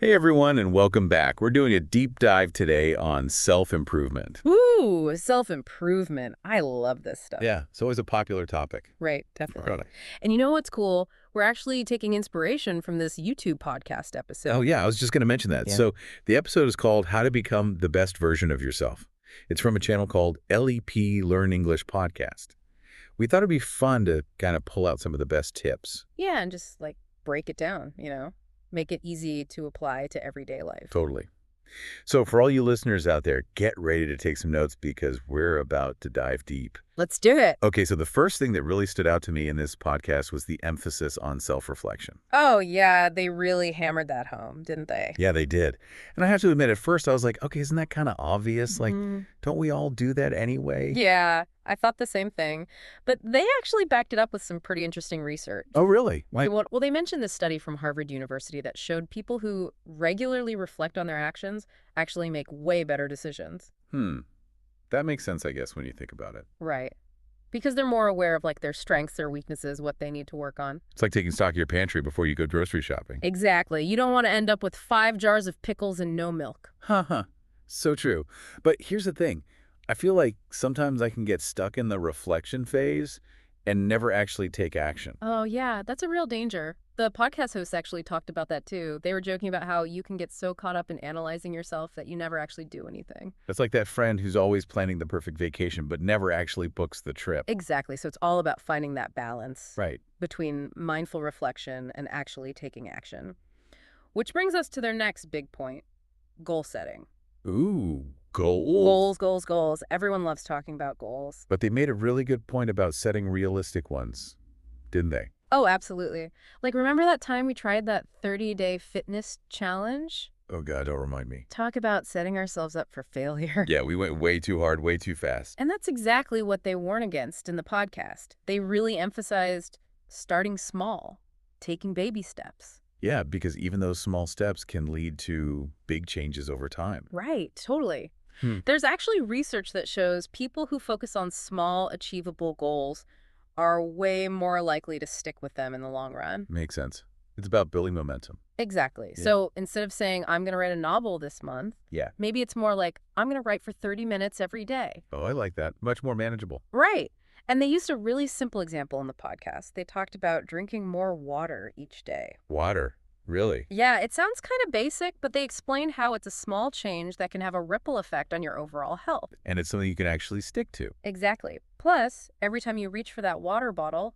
Hey everyone, and welcome back. We're doing a deep dive today on self-improvement. Ooh, self-improvement. I love this stuff. Yeah, it's always a popular topic. Right, definitely. Really? And you know what's cool? We're actually taking inspiration from this YouTube podcast Oh episode. yeah, I was just going to mention that. Yeah. So the episode is called How to Become the Best Version of Yourself. It's from a channel called LEP Learn English Podcast. We thought it'd be fun to kind of pull out some of the best tips. Yeah, and just like break it down, make it easy to apply to everyday life. Totally. So for all you listeners out there, get ready to take some notes because we're about to dive deep. Let's do it. Okay, so the first thing that really stood out to me in this podcast was the emphasis on self-reflection. Oh, yeah, they really hammered that home, didn't they? Yeah, they did. And I have to admit, at first I was like, okay, isn't that kind of obvious? Like, don't we all do that anyway? Yeah, I thought the same thing. But they actually backed it up with some pretty interesting research. Oh, really? Why? Well, they mentioned this study from Harvard University that showed people who regularly reflect on their actions actually make way better decisions. That makes sense, I guess, when you think about it. Right. Because they're more aware of like their strengths, their weaknesses, what they need to work on. It's like taking stock of your pantry before you go grocery shopping. Exactly. You don't want to end up with 5 jars of pickles and no milk. Huh. So true. But here's the thing. I feel like sometimes I can get stuck in the reflection phase and never actually take action. Oh, yeah, that's a real danger. The podcast hosts actually talked about that too. They were joking about how you can get so caught up in analyzing yourself that you never actually do anything. It's like that friend who's always planning the perfect vacation but never actually books the trip. Exactly. So it's all about finding that balance Right. between mindful reflection and actually taking action. Which brings us to their next big point, goal setting. Ooh, goals. Goals. Everyone loves talking about goals. But they made a really good point about setting realistic ones, didn't they? Oh, absolutely. Like, remember that time we tried that 30-day fitness challenge? Oh, God, don't remind me. Talk about setting ourselves up for failure. Yeah, we went way too hard, way too fast. And that's exactly what they warn against in the podcast. They really emphasized starting small, taking baby steps. Yeah, because even those small steps can lead to big changes over time. Right, totally. Hmm. There's actually research that shows people who focus on small, achievable goals are way more likely to stick with them in the long run. Makes sense. It's about building momentum. Exactly. Yeah. So instead of saying, I'm going to write a novel this month, Yeah. maybe it's more like, I'm going to write for 30 minutes every day. Oh, I like that. Much more manageable. Right. And they used a really simple example in the podcast. They talked about drinking more water each day. Water. Really? Yeah, it sounds kind of basic, but they explained how it's a small change that can have a ripple effect on your overall health. And it's something you can actually stick to. Exactly. Plus, every time you reach for that water bottle,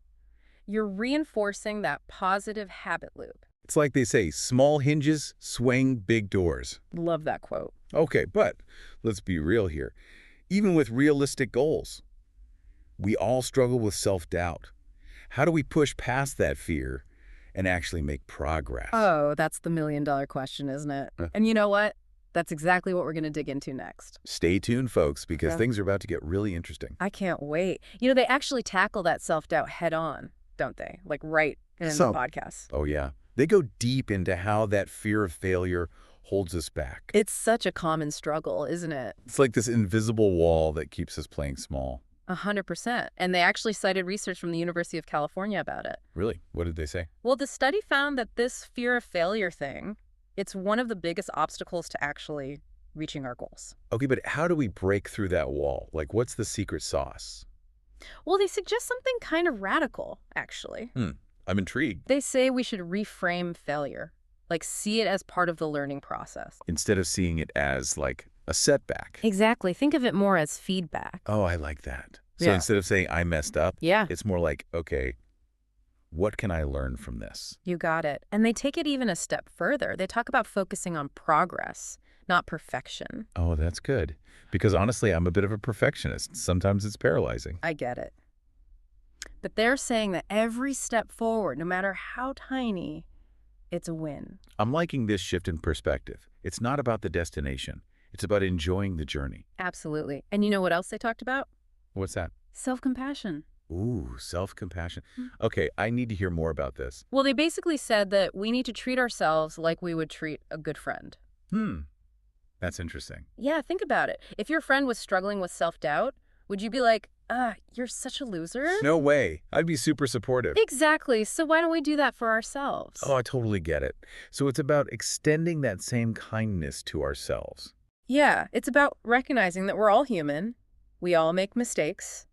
you're reinforcing that positive habit loop. It's like they say, small hinges swing big doors. Love that quote. Okay, but let's be real here. Even with realistic goals, we all struggle with self-doubt. How do we push past that fear and actually make progress? Oh, that's the million-dollar question, isn't it? And you know what? That's exactly what we're going to dig into next. Stay tuned, folks, because Yeah. things are about to get really interesting. I can't wait. They actually tackle that self-doubt head on, don't they? Like right in the podcast. Oh, yeah. They go deep into how that fear of failure holds us back. It's such a common struggle, isn't it? It's like this invisible wall that keeps us playing small. 100%. And they actually cited research from the University of California about it. Really? What did they say? Well, the study found that this fear of failure thing, it's one of the biggest obstacles to actually reaching our goals. Okay, but how do we break through that wall? Like, what's the secret sauce? Well, they suggest something kind of radical, actually. I'm intrigued. They say we should reframe failure, like see it as part of the learning process. Instead of seeing it as, like, a setback. Exactly. Think of it more as feedback. Oh, I like that. So Yeah. instead of saying I messed up, Yeah, it's more like, okay, what can I learn from this? you got it. And they take it even a step further. They talk about focusing on progress, not perfection. Oh, that's good. Because honestly, I'm a bit of a perfectionist. Sometimes it's paralyzing. I get it. But they're saying that every step forward, no matter how tiny, it's a win. I'm liking this shift in perspective. It's not about the destination. It's about enjoying the journey. Absolutely. And you know what else they talked about? What's that? Self-compassion. Ooh, self-compassion. Okay, I need to hear more about this. Well, they basically said that we need to treat ourselves like we would treat a good friend. That's interesting. Yeah, think about it. If your friend was struggling with self-doubt, Would you be like, you're such a loser? No way. I'd be super supportive. Exactly. So why don't we do that for ourselves? Oh, I totally get it. So it's about extending that same kindness to ourselves. Yeah, it's about recognizing that we're all human. We all make mistakes.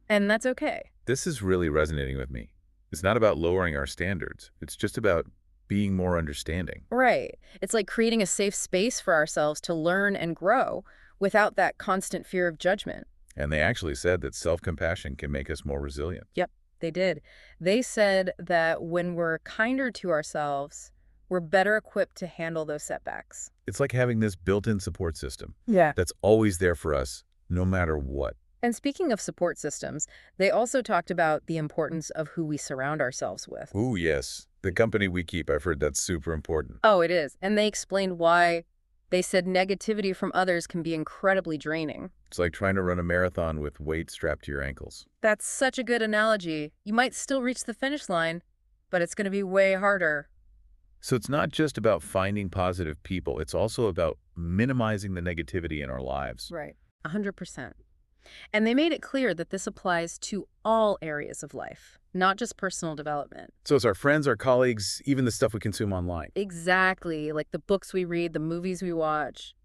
And that's okay. This is really resonating with me. It's not about lowering our standards. It's just about being more understanding. Right. It's like creating a safe space for ourselves to learn and grow without that constant fear of judgment. And they actually said that self-compassion can make us more resilient. Yep, they did. They said that when we're kinder to ourselves, we're better equipped to handle those setbacks. It's like having this built-in support system Yeah. that's always there for us, no matter what. And speaking of support systems, they also talked about the importance of who we surround ourselves with. Ooh, yes. The company we keep, I've heard that's super important. Oh, it is. And they explained why. They said negativity from others can be incredibly draining. It's like trying to run a marathon with weights strapped to your ankles. That's such a good analogy. You might still reach the finish line, but it's going to be way harder. So it's not just about finding positive people. It's also about minimizing the negativity in our lives. Right. 100%. And they made it clear that this applies to all areas of life, not just personal development. So it's our friends, our colleagues, even the stuff we consume online. Exactly, like the books we read, the movies we watch.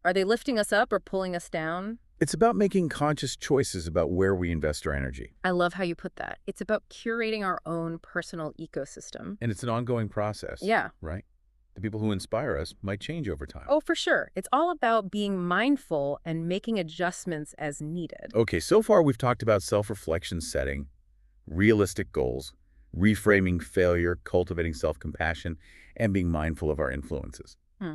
Are they lifting us up or pulling us down? It's about making conscious choices about where we invest our energy. I love how you put that. It's about curating our own personal ecosystem. And it's an ongoing process. Yeah. Right? The people who inspire us might change over time. Oh, for sure. It's all about being mindful and making adjustments as needed. Okay, so far we've talked about self-reflection setting, realistic goals, reframing failure, cultivating self-compassion, and being mindful of our influences. Hmm.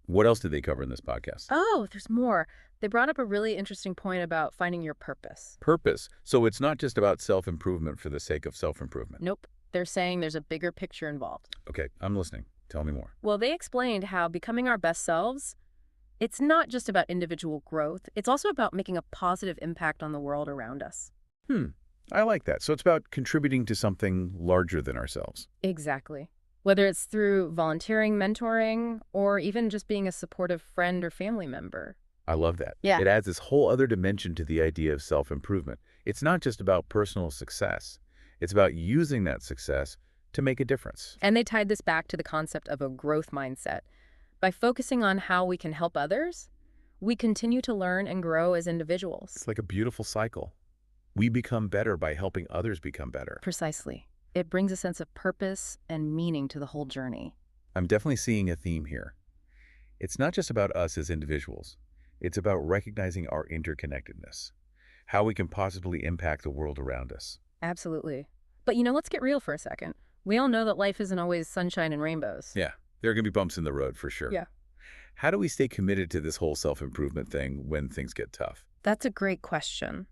What else did they cover in this podcast? Oh, there's more. They brought up a really interesting point about finding your purpose. Purpose. So it's not just about self-improvement for the sake of self-improvement. Nope. They're saying there's a bigger picture involved. Okay, I'm listening. Tell me more. Well, they explained how becoming our best selves, it's not just about individual growth. It's also about making a positive impact on the world around us. I like that. So it's about contributing to something larger than ourselves. Exactly. Whether it's through volunteering, mentoring, or even just being a supportive friend or family member. I love that. Yeah. It adds this whole other dimension to the idea of self-improvement. It's not just about personal success. It's about using that success to make a difference. And they tied this back to the concept of a growth mindset. By focusing on how we can help others, we continue to learn and grow as individuals. It's like a beautiful cycle. We become better by helping others become better. Precisely. It brings a sense of purpose and meaning to the whole journey. I'm definitely seeing a theme here. It's not just about us as individuals. It's about recognizing our interconnectedness, how we can positively impact the world around us. Absolutely. But let's get real for a second. We all know that life isn't always sunshine and rainbows. Yeah, there are going to be bumps in the road for sure. Yeah. How do we stay committed to this whole self-improvement thing when things get tough? That's a great question.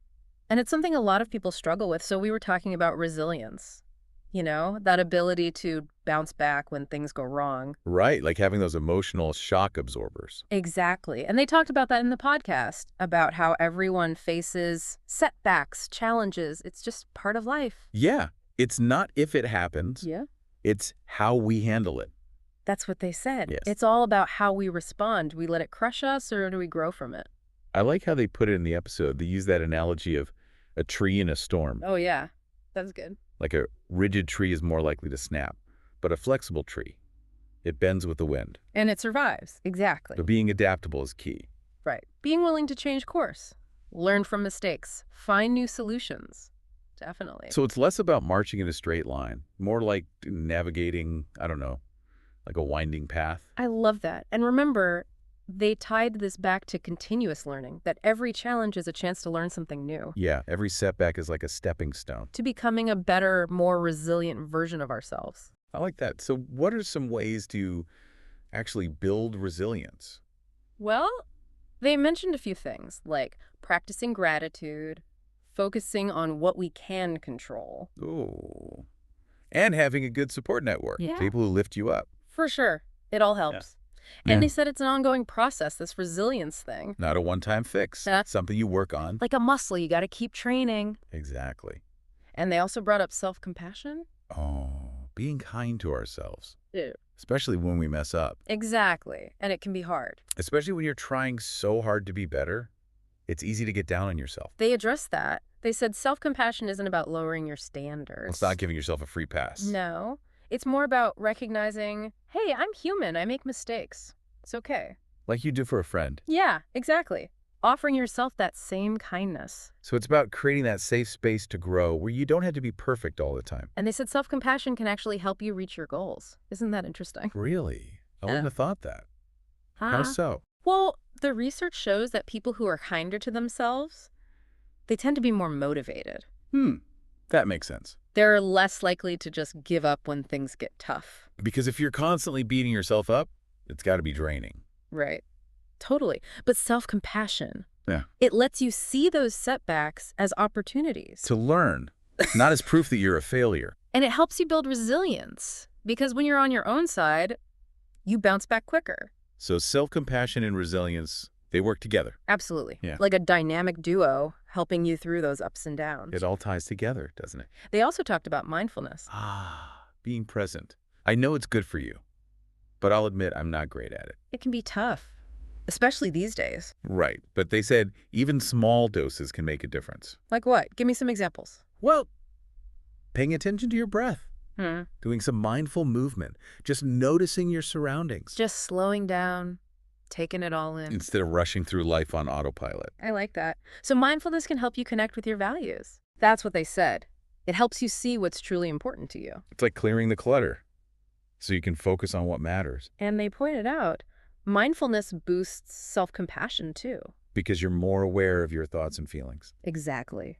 And it's something a lot of people struggle with. So we were talking about resilience, that ability to bounce back when things go wrong. Right, like having those emotional shock absorbers. Exactly. And they talked about that in the podcast, about how everyone faces setbacks, challenges. It's just part of life. Yeah, it's not if it happens. Yeah. It's how we handle it. That's what they said. Yes. It's all about how we respond. Do we let it crush us or do we grow from it? I like how they put it in the episode. They use that analogy of a tree in a storm. Oh, yeah. That's good. Like a rigid tree is more likely to snap, but a flexible tree, it bends with the wind. And it survives. Exactly. But being adaptable is key. Right. Being willing to change course, learn from mistakes, find new solutions. Definitely. So it's less about marching in a straight line, more like navigating, I don't know, like a winding path. I love that. And remember, they tied this back to continuous learning, that every challenge is a chance to learn something new. Yeah, every setback is like a stepping stone. To becoming a better, more resilient version of ourselves. I like that. So what are some ways to actually build resilience? Well, they mentioned a few things, like practicing gratitude, focusing on what we can control. Ooh. And having a good support network. Yeah. People who lift you up. For sure. It all helps. Yeah. And they said it's an ongoing process, this resilience thing. Not a one-time fix. Yeah. Something you work on. Like a muscle, you got to keep training. Exactly. And they also brought up self-compassion. Oh, being kind to ourselves. Yeah. Especially when we mess up. Exactly. And it can be hard. Especially when you're trying so hard to be better. It's easy to get down on yourself. They addressed that. They said self-compassion isn't about lowering your It's standards. not giving yourself a free pass. No. It's more about recognizing, hey, I'm human. I make mistakes. It's okay. Like you do for a friend. Yeah, exactly. Offering yourself that same kindness. So it's about creating that safe space to grow where you don't have to be perfect all the time. And they said self-compassion can actually help you reach your goals. Isn't that interesting? Really? I wouldn't have thought that. How Huh? so? Well, the research shows that people who are kinder to themselves, they tend to be more motivated. That makes sense. They're less likely to just give up when things get tough. Because if you're constantly beating yourself up, it's got to be draining. Right. Totally. But self-compassion, Yeah. it lets you see those setbacks as opportunities. To learn, not as proof that you're a failure. And it helps you build resilience because when you're on your own side, you bounce back quicker. So self-compassion and resilience, they work together. Absolutely. Yeah. Like a dynamic duo helping you through those ups and downs. It all ties together, doesn't it? They also talked about mindfulness. Being present. I know it's good for you, but I'll admit I'm not great at it. It can be tough, especially these days. Right, but they said even small doses can make a difference. Like what? Give me some examples. Well, paying attention to your breath, Hmm. doing some mindful movement, just noticing your surroundings Just slowing down, taking it all in. instead of rushing through life on autopilot. I like that. So mindfulness can help you connect with your values. That's what they said. It helps you see what's truly important to you. It's like clearing the clutter so you can focus on what matters And they pointed out, mindfulness boosts self-compassion too. because you're more aware of your thoughts and feelings. Exactly.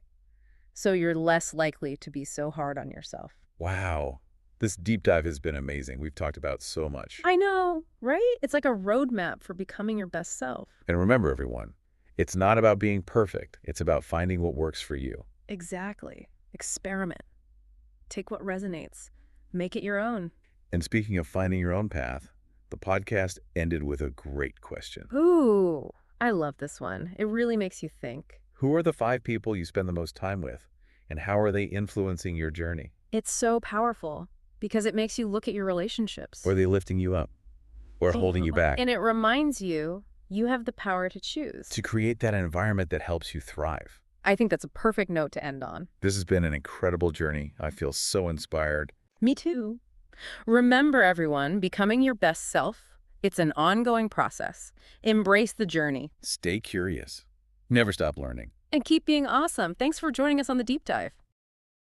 So you're less likely to be so hard on yourself. Wow. This deep dive has been amazing. We've talked about so much. I know, right? It's like a roadmap for becoming your best self. And remember, everyone, it's not about being perfect. It's about finding what works for you. Exactly. Experiment. Take what resonates. Make it your own. And speaking of finding your own path, the podcast ended with a great question. Ooh, I love this one. It really makes you think. Who are the 5 people you spend the most time with, and how are they influencing your journey? It's so powerful because it makes you look at your relationships. Or are they lifting you up or holding you back? And it reminds you, you have the power to choose. To create that environment that helps you thrive. I think that's a perfect note to end on. This has been an incredible journey. I feel so inspired. Me too. Remember, everyone, becoming your best self, it's an ongoing process. Embrace the journey. Stay curious. Never stop learning. And keep being awesome. Thanks for joining us on the deep dive.